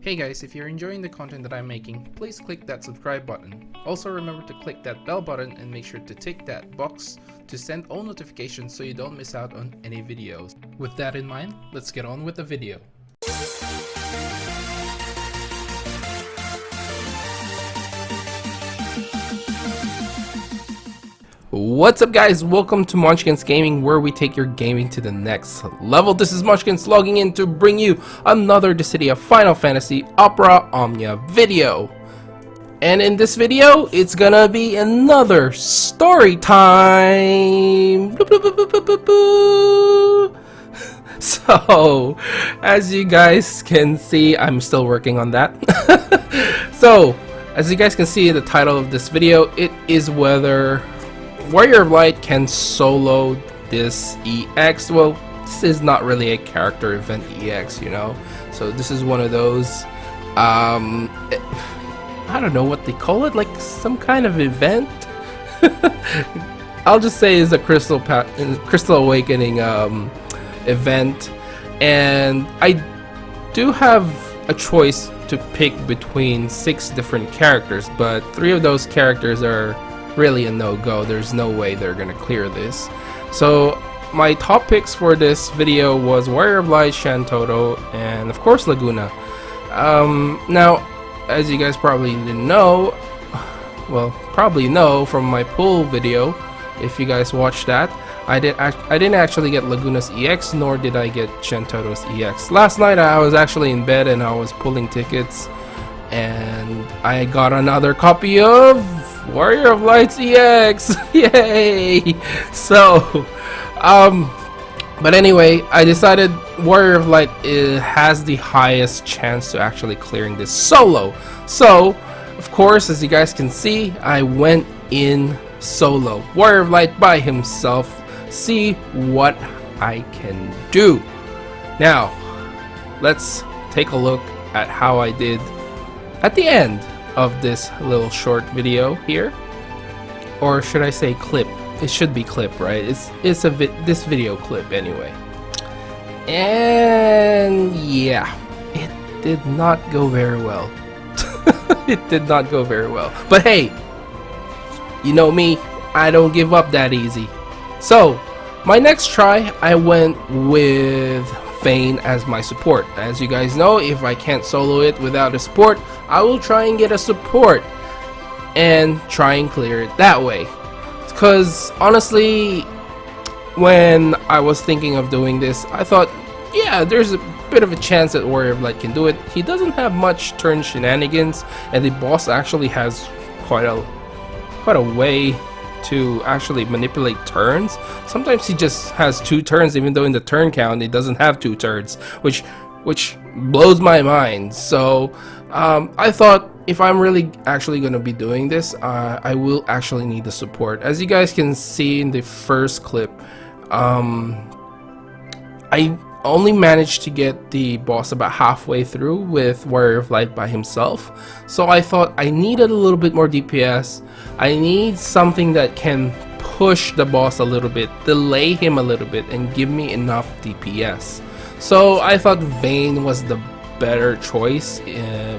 Hey guys, if you're enjoying the content that I'm making, please click that subscribe button. Also remember to click that bell button and make sure to tick that box to send all notifications so you don't miss out on any videos. With that in mind, let's get on with the video. What's up guys, welcome to Munchkins Gaming, where we take your gaming to the next level. This is Munchkins logging in to bring you another Dissidia Final Fantasy Opera Omnia video. And in this video, it's gonna be another story time! So, as you guys can see, I'm still working on that. So, as you guys can see in the title of this video, it is whether Warrior of Light can solo this EX. Well, this is not really a character event EX, you know, so this is one of those I don't know what they call it, like some kind of event. I'll just say it's a Crystal Awakening event, and I do have a choice to pick between 6 different characters, but 3 of those characters are really a no-go. There's no way they're gonna clear this. So my top picks for this video was Warrior of Light, Shantoto, and of course Laguna. Now, as you guys probably didn't know, well, probably know from my pool video, if you guys watched that, I didn't actually get Laguna's EX, nor did I get Shantoto's EX. Last night I was actually in bed and I was pulling tickets, and I got another copy of Warrior of Light's EX. Yay! So, but anyway, I decided Warrior of Light has the highest chance to actually clearing this solo. So, of course, as you guys can see, I went in solo. Warrior of Light by himself. See what I can do. Now, let's take a look at how I did at the end of this little short video here, or should I say clip? It should be clip, right? It's this video clip anyway. And yeah, it did not go very well. It did not go very well. But hey, you know me, I don't give up that easy. So my next try, I went with Vayne as my support. As you guys know, if I can't solo it without a support, I will try and get a support and try and clear it that way. Because honestly, when I was thinking of doing this, I thought, yeah, there's a bit of a chance that Warrior of Light can do it. He doesn't have much turn shenanigans, and the boss actually has quite a way to actually manipulate turns. Sometimes he just has 2 turns, even though in the turn count he doesn't have 2 turns, which blows my mind. So I thought, if I'm really actually going to be doing this, I will actually need the support. As you guys can see in the first clip, I only managed to get the boss about halfway through with Warrior of Light by himself. So I thought I needed a little bit more DPS. I need something that can push the boss a little bit, delay him a little bit, and give me enough DPS. So I thought Vayne was the better choice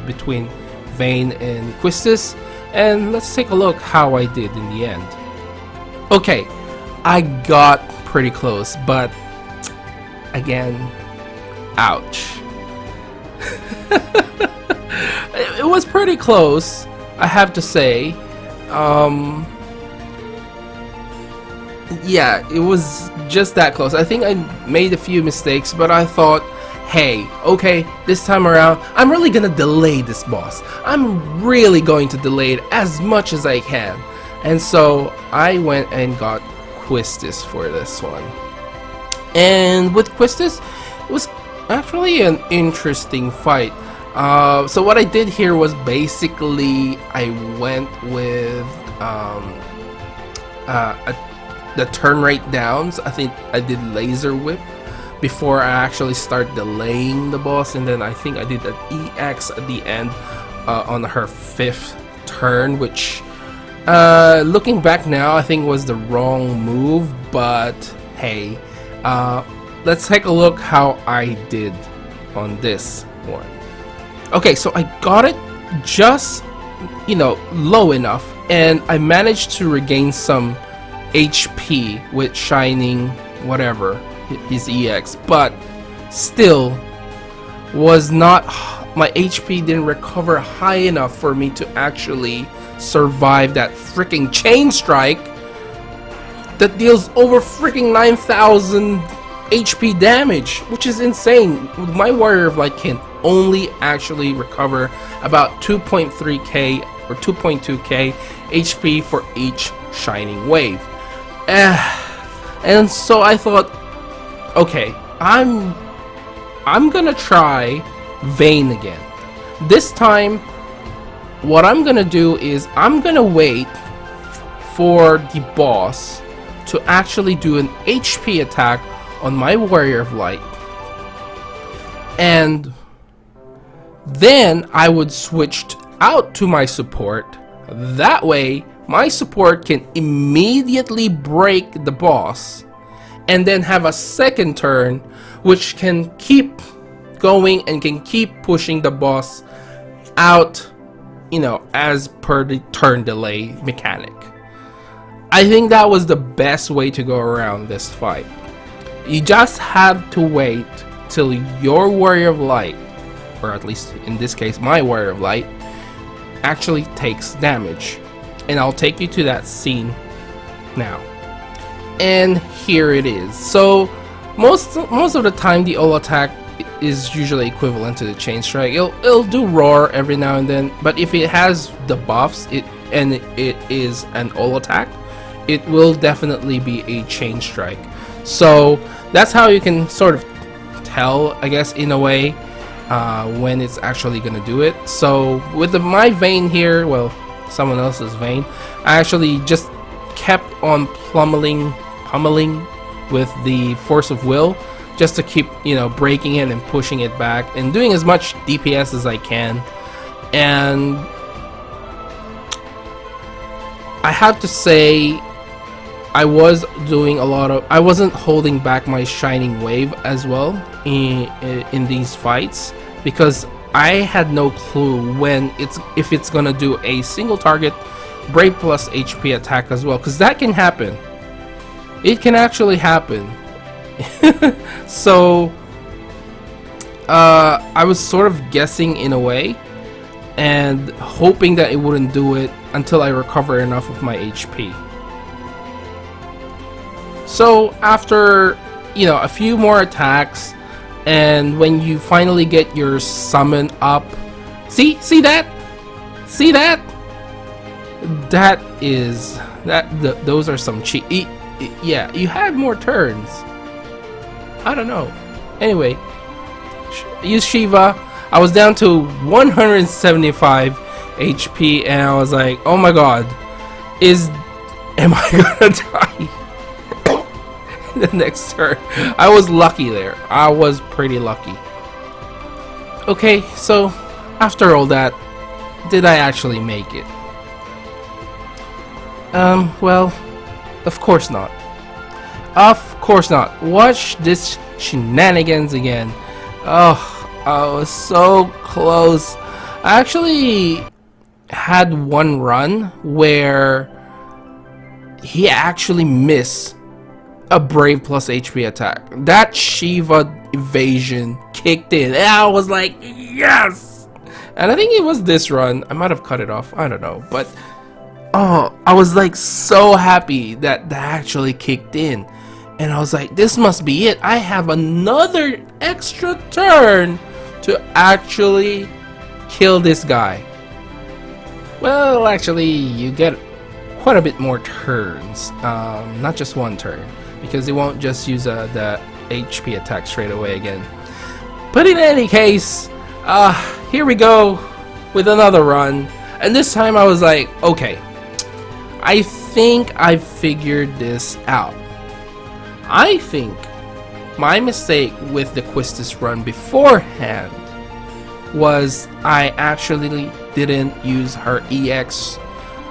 between Vayne and Quistis, and let's take a look how I did in the end. Okay, I got pretty close, but again, ouch. It was pretty close, I have to say. Yeah, it was just that close. I think I made a few mistakes, but I thought, hey, okay, this time around, I'm really gonna delay this boss. I'm really going to delay it as much as I can. And so I went and got Quistis for this one. And with Quistis, it was actually an interesting fight. So what I did here was basically I went with the turn rate downs. I think I did laser whip before I actually start delaying the boss, and then I think I did an EX at the end on her 5th turn, which looking back now I think was the wrong move, but hey, let's take a look how I did on this one. Okay, so I got it just, low enough, and I managed to regain some HP with shining whatever his EX, but still was not, my HP didn't recover high enough for me to actually survive that freaking chain strike that deals over freaking 9,000 HP damage, which is insane. My Warrior of Light can only actually recover about 2.3k or 2.2k HP for each shining wave. And so I thought, okay, I'm gonna try Vayne again. This time, what I'm gonna do is I'm gonna wait for the boss to actually do an HP attack on my Warrior of Light, and then I would switch out to my support. That way my support can immediately break the boss and then have a second turn which can keep going and can keep pushing the boss out, as per the turn delay mechanic. I think that was the best way to go around this fight. You just have to wait till your Warrior of Light, or at least in this case my Warrior of Light, actually takes damage. And I'll take you to that scene now. And here it is. So most of the time the ult attack is usually equivalent to the chain strike. It'll do roar every now and then, but if it has the buffs it is an ult attack, it will definitely be a chain strike. So that's how you can sort of tell, I guess, in a way, when it's actually gonna do it. So with my Vayne here, well, someone else's Vayne, I actually just kept on pummeling with the force of will, just to keep, breaking it and pushing it back and doing as much DPS as I can. And I have to say, I was doing I wasn't holding back my shining wave as well in these fights, because I had no clue if it's gonna do a single target Brave plus HP attack as well, because that can happen. It can actually happen. So I was sort of guessing in a way and hoping that it wouldn't do it until I recover enough of my HP. So after, a few more attacks, and when you finally get your summon up, see that? Those are some cheat. Yeah, you had more turns. I don't know. Anyway, use Shiva. I was down to 175 HP, and I was like, oh my god, am I gonna die? The next turn. I was lucky there. I was pretty lucky. Okay, so after all that, did I actually make it? Well, of course not. Of course not. Watch this shenanigans again. Oh, I was so close. I actually had one run where he actually missed a Brave plus HP attack. That Shiva evasion kicked in, and I was like, yes! And I think it was this run. I might have cut it off. I don't know. But, oh, I was like so happy that actually kicked in. And I was like, this must be it. I have another extra turn to actually kill this guy. Well, actually, you get quite a bit more turns. Not just one turn, because it won't just use the HP attack straight away again. But in any case, here we go with another run. And this time I was like, okay, I think I figured this out. I think my mistake with the Quistis run beforehand was I actually didn't use her EX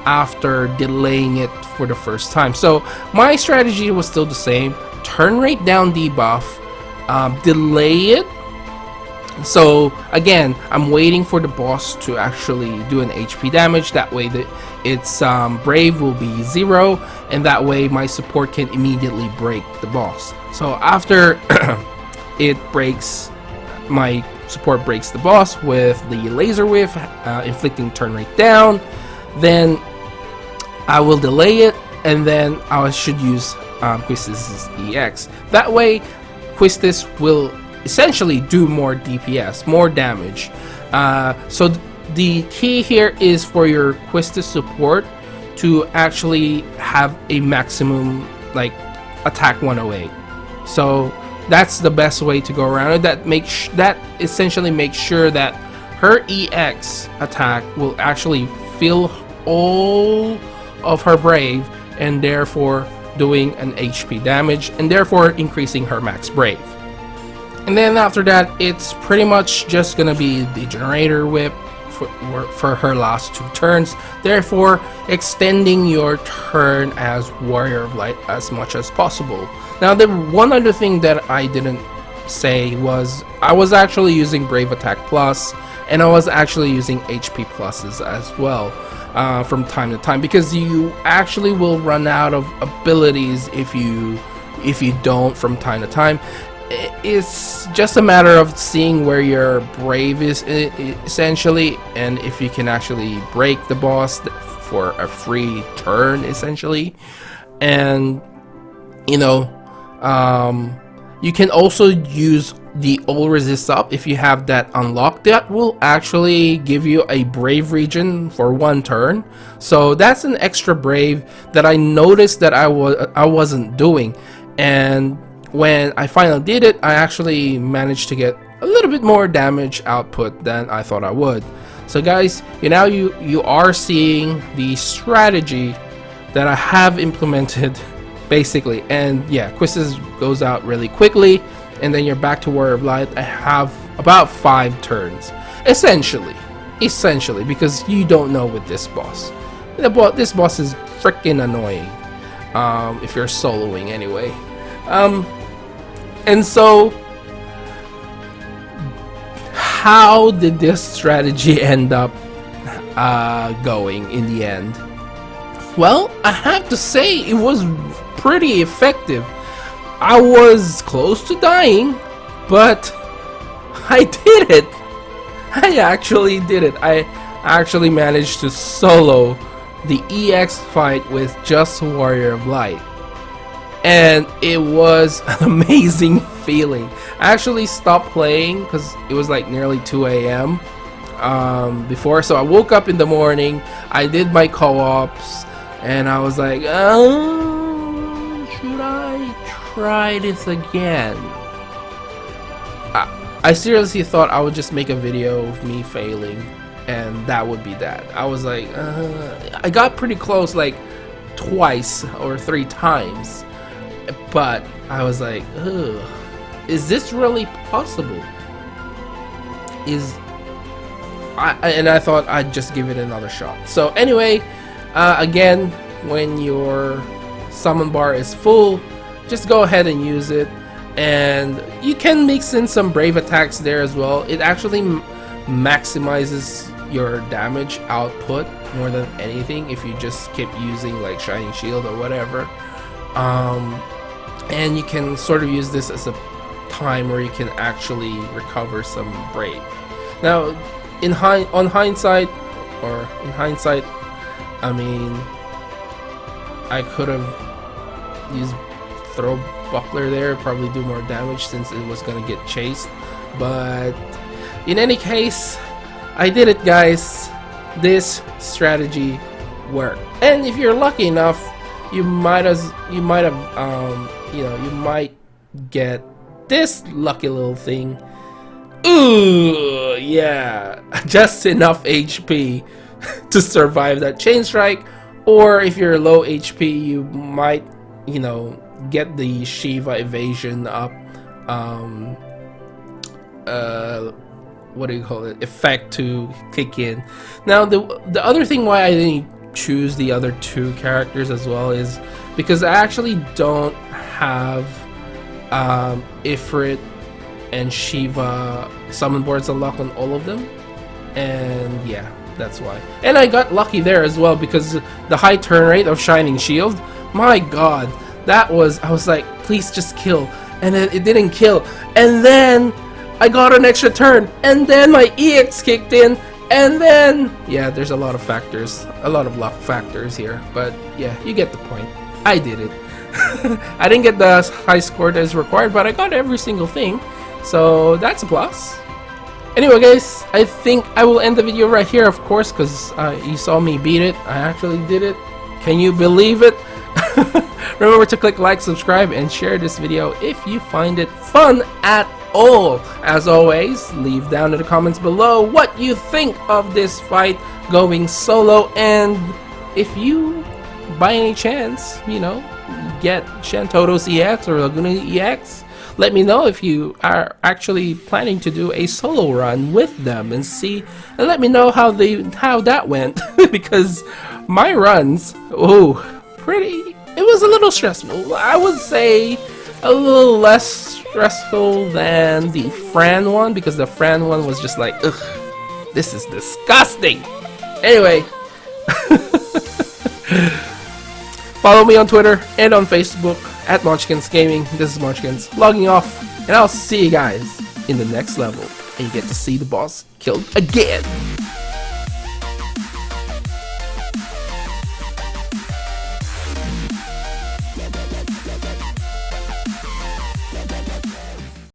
after delaying it for the first time. So my strategy was still the same: turn rate down debuff, delay it, So again, I'm waiting for the boss to actually do an HP damage. That way its brave will be 0, and that way my support can immediately break the boss. So after it breaks, my support breaks the boss with the laser whiff, inflicting turn rate down, then I will delay it, and then I should use Quistis' EX. That way Quistis will essentially do more DPS, more damage. So the key here is for your Quistis support to actually have a maximum like attack 108. So that's the best way to go around it. That essentially makes sure that her EX attack will actually fill all of her brave, and therefore doing an HP damage, and therefore increasing her max brave. And then after that, it's pretty much just gonna be the generator whip for her last 2 turns, therefore extending your turn as Warrior of Light as much as possible. Now, the one other thing that I didn't say was I was actually using Brave Attack Plus, and I was actually using HP Pluses as well from time to time, because you actually will run out of abilities if you don't from time to time. It's just a matter of seeing where your brave is essentially, and if you can actually break the boss for a free turn essentially. And you know, you can also use the all resist up if you have that unlocked. That will actually give you a brave region for 1 turn, so that's an extra brave that I noticed that I wasn't doing, and when I finally did it, I actually managed to get a little bit more damage output than I thought I would. So guys, you are seeing the strategy that I have implemented basically. And yeah, Quistis goes out really quickly, and then you're back to Warrior of Light. I have about 5 turns essentially, because you don't know with this boss. This boss is freaking annoying if you're soloing anyway. And so, how did this strategy end up going in the end? Well, I have to say it was pretty effective. I was close to dying, but I did it. I actually did it. I actually managed to solo the EX fight with just Warrior of Light. And it was an amazing feeling. I actually stopped playing because it was like nearly 2 a.m. Before, so I woke up in the morning, I did my co-ops, and I was like, oh, should I try this again? I seriously thought I would just make a video of me failing, and that would be that. I was like, I got pretty close like twice or 3 times. But I was like, ugh, is this really possible? And I thought I'd just give it another shot. So anyway, again, when your summon bar is full, just go ahead and use it. And you can mix in some brave attacks there as well. It actually maximizes your damage output more than anything if you just keep using like Shining Shield or whatever. And you can sort of use this as a time where you can actually recover some brave. Now, in hindsight, I mean, I could have used throw buckler there, probably do more damage since it was gonna get chased. But in any case, I did it, guys. This strategy worked, and if you're lucky enough, you might get this lucky little thing. Ooh, yeah, just enough HP to survive that chain strike. Or if you're low HP, you might, get the Shiva evasion up. What do you call it? Effect to kick in. Now, the other thing why I didn't choose the other 2 characters as well is because I actually don't have Ifrit and Shiva summon boards unlocked on all of them, and yeah, that's why. And I got lucky there as well because the high turn rate of Shining Shield, my god, that was, I was like, please just kill, and it didn't kill, and then I got an extra turn, and then my EX kicked in, and then yeah, there's a lot of factors, a lot of luck factors here, but yeah, you get the point. I did it. I didn't get the high score that is required, but I got every single thing, so that's a plus. Anyway guys, I think I will end the video right here, of course, because you saw me beat it. I actually did it. Can you believe it? Remember to click like, subscribe, and share this video if you find it fun at all. As always, leave down in the comments below what you think of this fight going solo, and if you by any chance, you know, get Shantoto's EX or Laguna EX, let me know if you are actually planning to do a solo run with them, and let me know how that went because my runs, it was a little stressful. I would say a little less stressful than the Fran one, because the Fran one was just like, ugh, this is disgusting. Anyway, follow me on Twitter and on Facebook at Munchkins Gaming. This is Munchkins logging off, and I'll see you guys in the next level, and you get to see the boss killed again.